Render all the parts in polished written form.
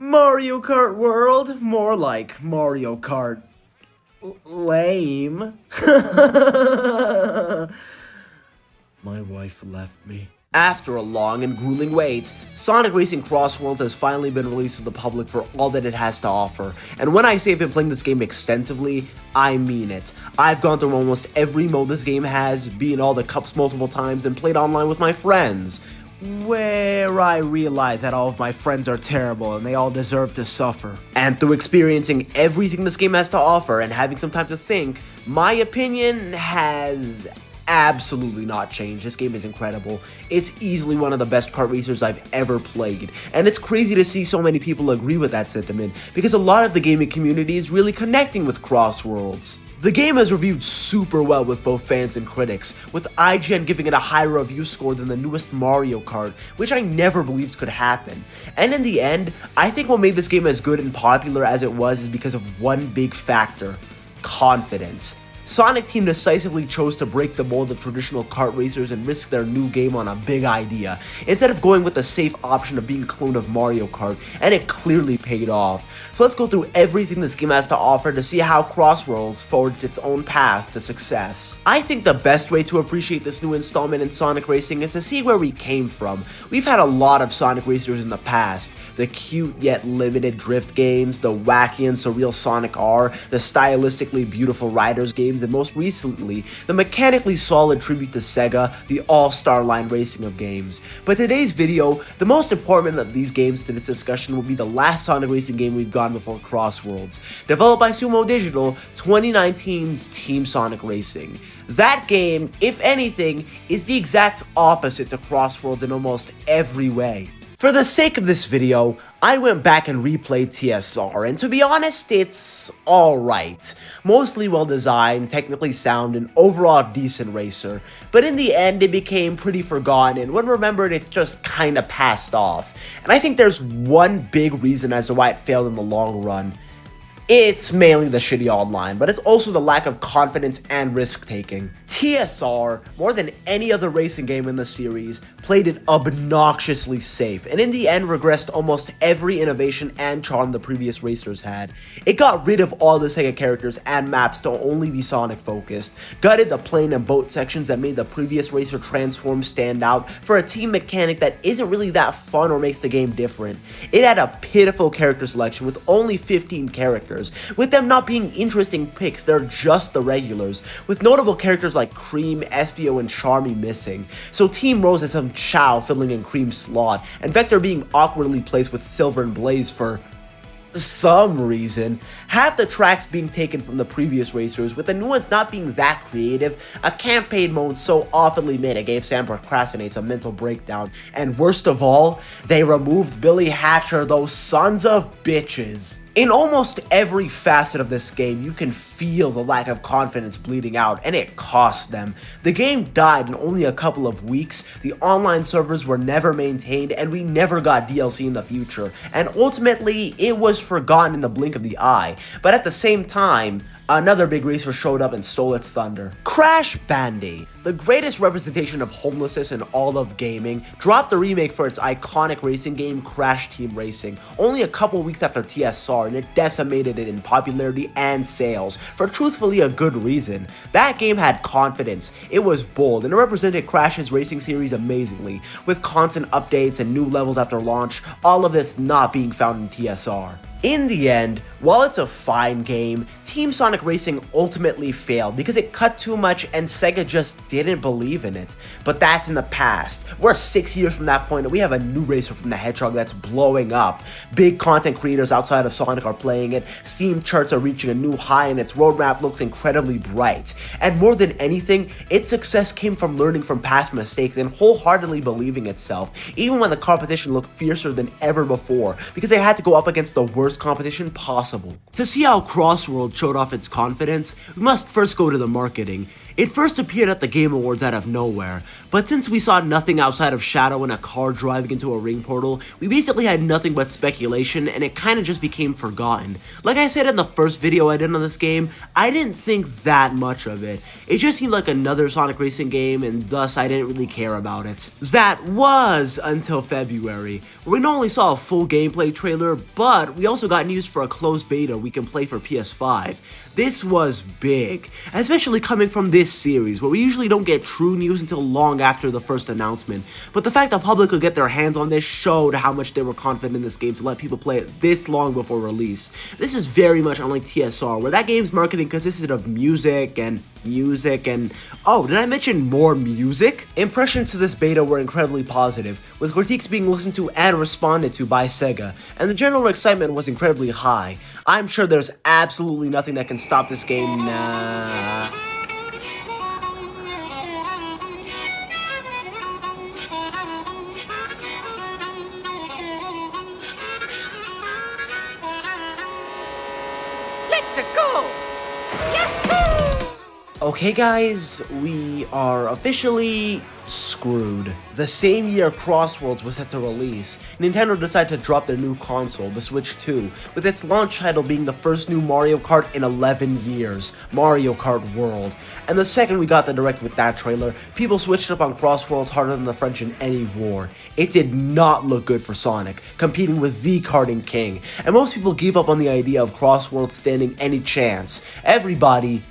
Mario Kart World? More like Mario Kart lame. My wife left me. After a long and grueling wait, Sonic Racing Crossworlds has finally been released to the public for all that it has to offer. And when I say I've been playing this game extensively, I mean it. I've gone through almost every mode this game has, been in all the cups multiple times, and played online with my friends. Where I realize that all of my friends are terrible and they all deserve to suffer. And through experiencing everything this game has to offer and having some time to think, my opinion has absolutely not changed. This game is incredible. It's easily one of the best kart racers I've ever played, and it's crazy to see so many people agree with that sentiment, because a lot of the gaming community is really connecting with Crossworlds. The game has reviewed super well with both fans and critics, with IGN giving it a higher review score than the newest Mario Kart, which I never believed could happen. And in the end, I think what made this game as good and popular as it was is because of one big factor: confidence. Sonic Team decisively chose to break the mold of traditional kart racers and risk their new game on a big idea, instead of going with the safe option of being a clone of Mario Kart, and it clearly paid off. So let's go through everything this game has to offer to see how Crossworlds forged its own path to success. I think the best way to appreciate this new installment in Sonic Racing is to see where we came from. We've had a lot of Sonic racers in the past: the cute yet limited drift games, the wacky and surreal Sonic R, the stylistically beautiful Riders games, and most recently, the mechanically solid tribute to Sega, the All-Star line racing of games. But today's video, the most important of these games to this discussion will be the last Sonic racing game we've gotten before Crossworlds, developed by Sumo Digital, 2019's Team Sonic Racing. That game, if anything, is the exact opposite to Crossworlds in almost every way. For the sake of this video, I went back and replayed TSR, and to be honest, it's alright. Mostly well designed, technically sound, and overall decent racer, but in the end it became pretty forgotten, and when remembered it just kinda passed off. And I think there's one big reason as to why it failed in the long run. It's mainly the shitty online, but it's also the lack of confidence and risk-taking. TSR, more than any other racing game in the series, played it obnoxiously safe, and in the end regressed almost every innovation and charm the previous racers had. It got rid of all the Sega characters and maps to only be Sonic focused, gutted the plane and boat sections that made the previous racer transform stand out for a team mechanic that isn't really that fun or makes the game different. It had a pitiful character selection with only 15 characters. With them not being interesting picks, they're just the regulars, with notable characters like Cream, Espio, and Charmy missing. So Team Rose has some Chow filling in Cream's slot, and Vector being awkwardly placed with Silver and Blaze for some reason. Half the tracks being taken from the previous racers, with the new ones not being that creative, a campaign mode so awfully made it gave Sam Procrastinates a mental breakdown, and worst of all, they removed Billy Hatcher, those sons of bitches. In almost every facet of this game, you can feel the lack of confidence bleeding out, and it cost them. The game died in only a couple of weeks, the online servers were never maintained, and we never got DLC in the future, and ultimately, it was forgotten in the blink of the eye. But at the same time, another big racer showed up and stole its thunder. Crash Bandy, the greatest representation of homelessness in all of gaming, dropped a remake for its iconic racing game Crash Team Racing only a couple weeks after TSR, and it decimated it in popularity and sales, for truthfully a good reason. That game had confidence, it was bold, and it represented Crash's racing series amazingly, with constant updates and new levels after launch, all of this not being found in TSR. In the end, while it's a fine game, Team Sonic Racing ultimately failed because it cut too much and Sega just didn't believe in it. But that's in the past. We're 6 years from that point and we have a new racer from the Hedgehog that's blowing up. Big content creators outside of Sonic are playing it, Steam charts are reaching a new high, and its roadmap looks incredibly bright. And more than anything, its success came from learning from past mistakes and wholeheartedly believing itself, even when the competition looked fiercer than ever before, because they had to go up against the worst competition possible. To see how Crossworld showed off its confidence, we must first go to the marketing. It first appeared at the Game Awards out of nowhere, but since we saw nothing outside of Shadow and a car driving into a ring portal, we basically had nothing but speculation and it kinda just became forgotten. Like I said in the first video I did on this game, I didn't think that much of it. It just seemed like another Sonic Racing game and thus I didn't really care about it. That was until February, where we not only saw a full gameplay trailer, but we also got news for a closed beta we can play for PS5. This was big, especially coming from this series, where we usually don't get true news until long after the first announcement, but the fact the public could get their hands on this showed how much they were confident in this game to let people play it this long before release. This is very much unlike TSR, where that game's marketing consisted of music and oh, did I mention more music? Impressions to this beta were incredibly positive, with critiques being listened to and responded to by Sega, and the general excitement was incredibly high. I'm sure there's absolutely nothing that can stop this game now. Let's go! Okay guys, we are officially screwed. The same year Crossworlds was set to release, Nintendo decided to drop their new console, the Switch 2, with its launch title being the first new Mario Kart in 11 years, Mario Kart World. And the second we got the Direct with that trailer, people switched up on Crossworlds harder than the French in any war. It did not look good for Sonic, competing with the karting king, and most people gave up on the idea of Crossworlds standing any chance. Everybody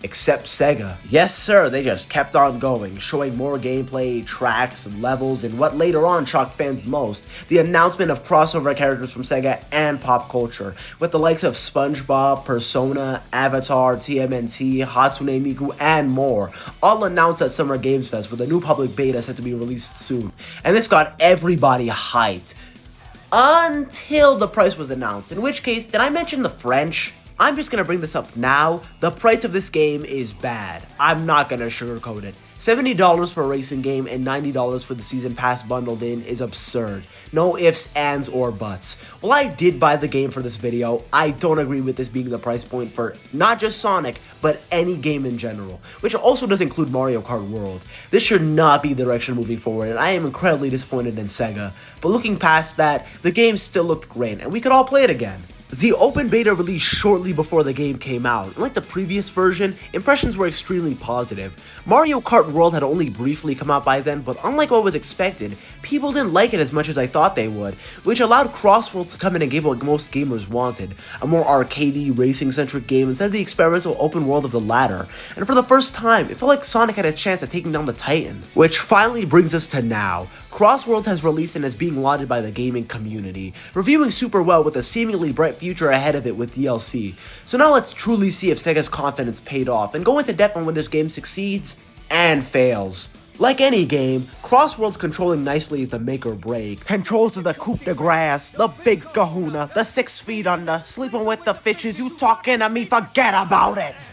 except Sega. Yes sir, they just kept on going, showing more gameplay, tracks, and levels, and what later on shocked fans most, the announcement of crossover characters from Sega and pop culture, with the likes of SpongeBob, Persona, Avatar, TMNT, Hatsune Miku, and more, all announced at Summer Games Fest with a new public beta set to be released soon. And this got everybody hyped. Until the price was announced, in which case, did I mention the French? I'm just gonna bring this up now. The price of this game is bad. I'm not gonna sugarcoat it. $70 for a racing game and $90 for the season pass bundled in is absurd. No ifs, ands, or buts. While I did buy the game for this video, I don't agree with this being the price point for not just Sonic, but any game in general, which also does include Mario Kart World. This should not be the direction moving forward, and I am incredibly disappointed in Sega. But looking past that, the game still looked great, and we could all play it again. The open beta released shortly before the game came out, and like the previous version, impressions were extremely positive. Mario Kart World had only briefly come out by then, but unlike what was expected, people didn't like it as much as I thought they would, which allowed Crossworlds to come in and give what most gamers wanted, a more arcadey, racing-centric game instead of the experimental open world of the latter. And for the first time, it felt like Sonic had a chance at taking down the Titan. Which finally brings us to now. Crossworlds has released and is being lauded by the gaming community, reviewing super well with a seemingly bright future ahead of it with DLC. So now let's truly see if Sega's confidence paid off, and go into depth on when this game succeeds and fails. Like any game, Crossworlds controlling nicely is the make or break. Controls of the coup de grace, the big kahuna, the 6 feet under, sleeping with the fishes, you talking to me, forget about it!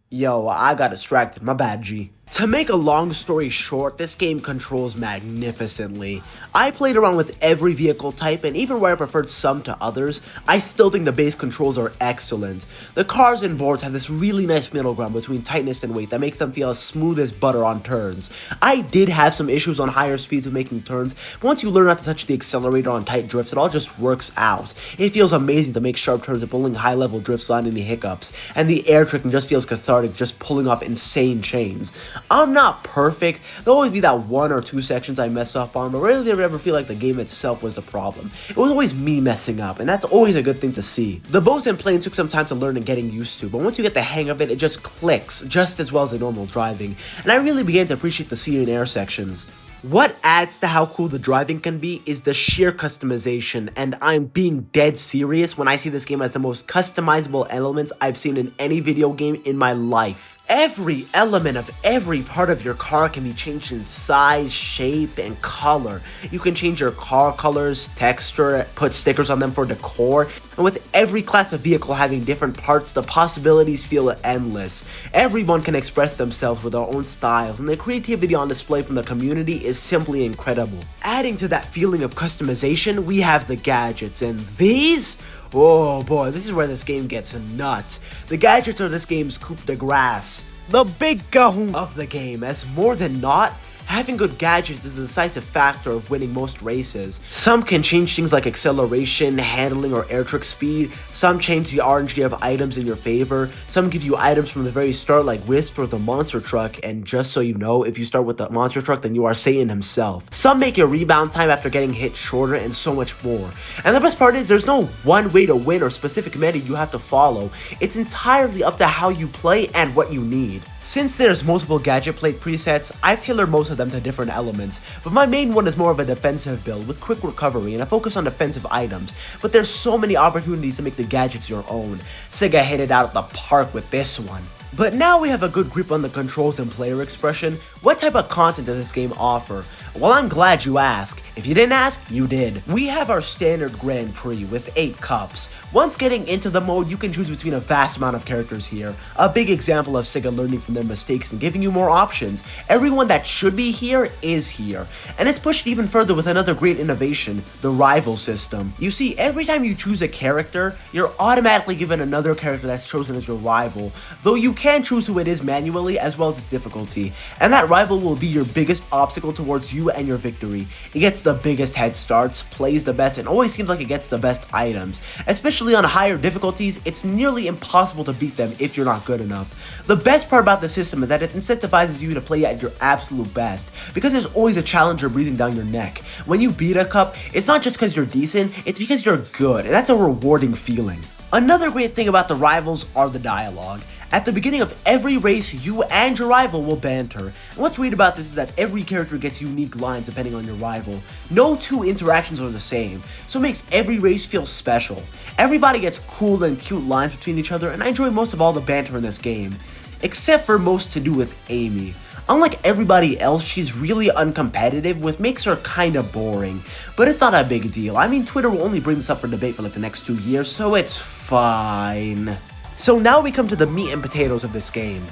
Yo, I got distracted, my bad G. To make a long story short, this game controls magnificently. I played around with every vehicle type, and even where I preferred some to others, I still think the base controls are excellent. The cars and boards have this really nice middle ground between tightness and weight that makes them feel as smooth as butter on turns. I did have some issues on higher speeds with making turns, but once you learn not to touch the accelerator on tight drifts, it all just works out. It feels amazing to make sharp turns and pulling high level drifts without any hiccups, and the air tricking just feels cathartic just pulling off insane chains. I'm not perfect, there'll always be that 1 or 2 sections I mess up on, but rarely did I ever feel like the game itself was the problem. It was always me messing up, and that's always a good thing to see. The boats and planes took some time to learn and getting used to, but once you get the hang of it, it just clicks, just as well as the normal driving, and I really began to appreciate the sea and air sections. What adds to how cool the driving can be is the sheer customization, and I'm being dead serious when I see this game as the most customizable elements I've seen in any video game in my life. Every element of every part of your car can be changed in size, shape, and color. You can change your car colors, texture, put stickers on them for decor, and with every class of vehicle having different parts, the possibilities feel endless. Everyone can express themselves with their own styles, and the creativity on display from the community is simply incredible. Adding to that feeling of customization, we have the gadgets, and these? Oh boy, this is where this game gets nuts. The gadgets are this game's coup de grace. the big kahuna of the game, as more than not, having good gadgets is a decisive factor of winning most races. Some can change things like acceleration, handling, or air trick speed. Some change the RNG of items in your favor. Some give you items from the very start like Wisp or the monster truck, and just so you know, if you start with the monster truck, then you are Satan himself. Some make your rebound time after getting hit shorter, and so much more. And the best part is there's no one way to win or specific meta you have to follow. It's entirely up to how you play and what you need. Since there's multiple gadget plate presets, I've tailored most of them to different elements, but my main one is more of a defensive build with quick recovery and a focus on defensive items, but there's so many opportunities to make the gadgets your own. Sega hit it out of the park with this one. But now we have a good grip on the controls and player expression. What type of content does this game offer? Well, I'm glad you asked. If you didn't ask, you did. We have our standard Grand Prix with 8 cups. Once getting into the mode, you can choose between a vast amount of characters here. A big example of Sega learning from their mistakes and giving you more options. Everyone that should be here is here. And it's pushed even further with another great innovation, the rival system. You see, every time you choose a character, you're automatically given another character that's chosen as your rival, though you can choose who it is manually as well as its difficulty. And that rival will be your biggest obstacle towards you and your victory. It gets the biggest head starts, plays the best, and always seems like it gets the best items. Especially on higher difficulties, it's nearly impossible to beat them if you're not good enough. The best part about the system is that it incentivizes you to play at your absolute best, because there's always a challenger breathing down your neck. When you beat a cup, it's not just because you're decent, it's because you're good, and that's a rewarding feeling. Another great thing about the rivals are the dialogue. At the beginning of every race, you and your rival will banter. And what's great about this is that every character gets unique lines depending on your rival. No two interactions are the same, so it makes every race feel special. Everybody gets cool and cute lines between each other, and I enjoy most of all the banter in this game. Except for most to do with Amy. Unlike everybody else, she's really uncompetitive, which makes her kinda boring. But it's not a big deal. I mean, Twitter will only bring this up for debate for like the next 2 years, so it's fine. So now we come to the meat and potatoes of this game.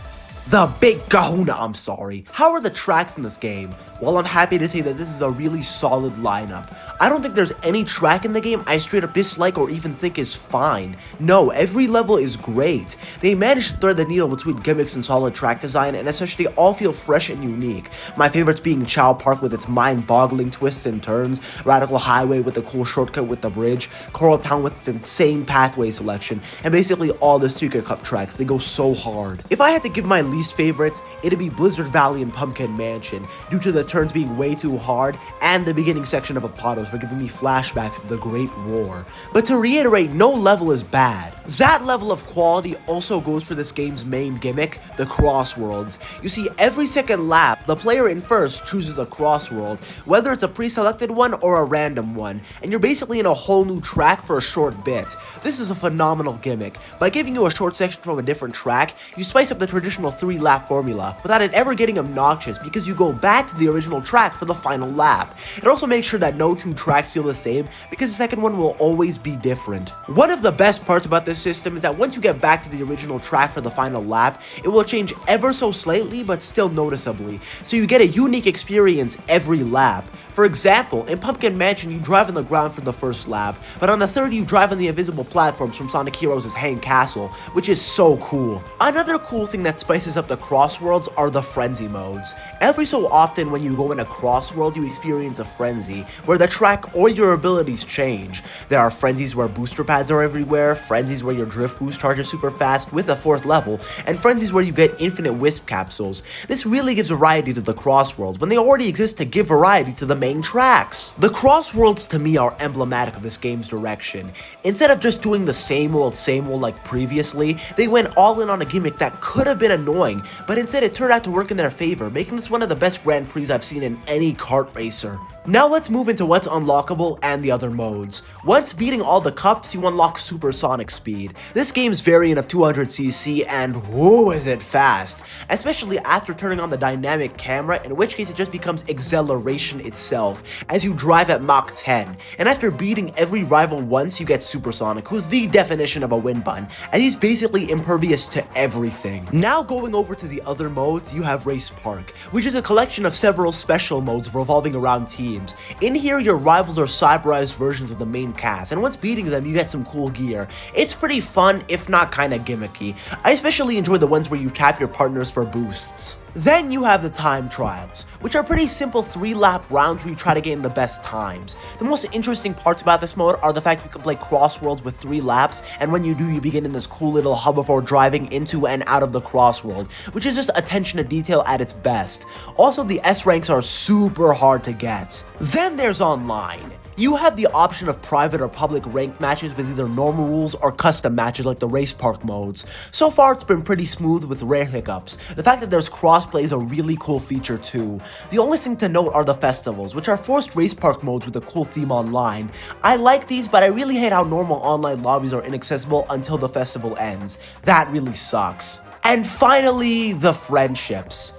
The big kahuna, I'm sorry. How are the tracks in this game? Well, I'm happy to say that this is a really solid lineup. I don't think there's any track in the game I straight up dislike or even think is fine. No, every level is great. They managed to thread the needle between gimmicks and solid track design, and essentially all feel fresh and unique. My favorites being Chow Park with its mind-boggling twists and turns, Radical Highway with the cool shortcut with the bridge, Coral Town with its insane pathway selection, and basically all the Secret Cup tracks. They go so hard. If I had to give my least favorites, it'd be Blizzard Valley and Pumpkin Mansion, due to the turns being way too hard, and the beginning section of Apotos for giving me flashbacks of the Great War. But to reiterate, no level is bad. That level of quality also goes for this game's main gimmick, the Crossworlds. You see, every second lap, the player in first chooses a Crossworld, whether it's a pre-selected one or a random one, and you're basically in a whole new track for a short bit. This is a phenomenal gimmick. By giving you a short section from a different track, you spice up the traditional 3-lap formula, without it ever getting obnoxious because you go back to the original track for the final lap. It also makes sure that no two tracks feel the same, because the second one will always be different. One of the best parts about this system is that once you get back to the original track for the final lap, it will change ever so slightly but still noticeably, so you get a unique experience every lap. For example, in Pumpkin Mansion you drive on the ground for the first lap, but on the third you drive on the invisible platforms from Sonic Heroes' Hang Castle, which is so cool. Another cool thing that spices up the Crossworlds are the frenzy modes. Every so often when you go in a Crossworld you experience a frenzy, where the track or your abilities change. There are frenzies where booster pads are everywhere, frenzies where your drift boost charges super fast with a 4th level, and frenzies where you get infinite wisp capsules. This really gives variety to the Crossworlds when they already exist to give variety to the main tracks. The Crossworlds to me are emblematic of this game's direction. Instead of just doing the same old like previously, they went all in on a gimmick that could have been annoying, but instead it turned out to work in their favor, making this one of the best Grand Prix I've seen in any kart racer. Now let's move into what's unlockable and the other modes. Once beating all the cups, you unlock supersonic speed. This game's variant of 200cc, and whoa is it fast, especially after turning on the dynamic camera, in which case it just becomes acceleration itself as you drive at Mach 10. And after beating every rival once, you get supersonic, who's the definition of a wind bun, as he's basically impervious to everything. Now going over to the other modes, you have Race Park, which is a collection of several special modes revolving around teams. teams. In here, your rivals are cyberized versions of the main cast, and once beating them, you get some cool gear. It's pretty fun, if not kinda gimmicky. I especially enjoy the ones where you cap your partners for boosts. Then you have the time trials, which are pretty simple 3-lap rounds where you try to gain the best times. The most interesting parts about this mode are the fact you can play Crossworlds with 3 laps, and when you do, you begin in this cool little hub before driving into and out of the Crossworld, which is just attention to detail at its best. Also, the S ranks are super hard to get. Then there's online. You have the option of private or public ranked matches with either normal rules or custom matches like the race park modes. So far it's been pretty smooth with rare hiccups. The fact that there's crossplay is a really cool feature too. The only thing to note are the festivals, which are forced race park modes with a cool theme online. I like these, but I really hate how normal online lobbies are inaccessible until the festival ends. That really sucks. And finally, the friendships.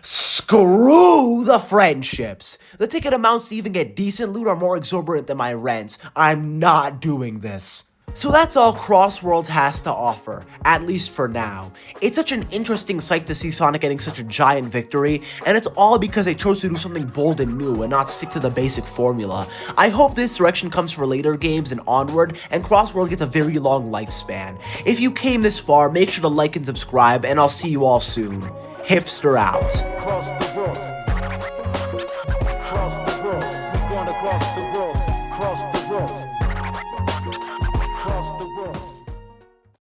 Screw the friendships! The ticket amounts to even get decent loot are more exorbitant than my rent. I'm not doing this. So that's all Crossworlds has to offer, at least for now. It's such an interesting sight to see Sonic getting such a giant victory, and it's all because they chose to do something bold and new and not stick to the basic formula. I hope this direction comes for later games and onward, and Crossworld gets a very long lifespan. If you came this far, make sure to like and subscribe, and I'll see you all soon. Hipster out.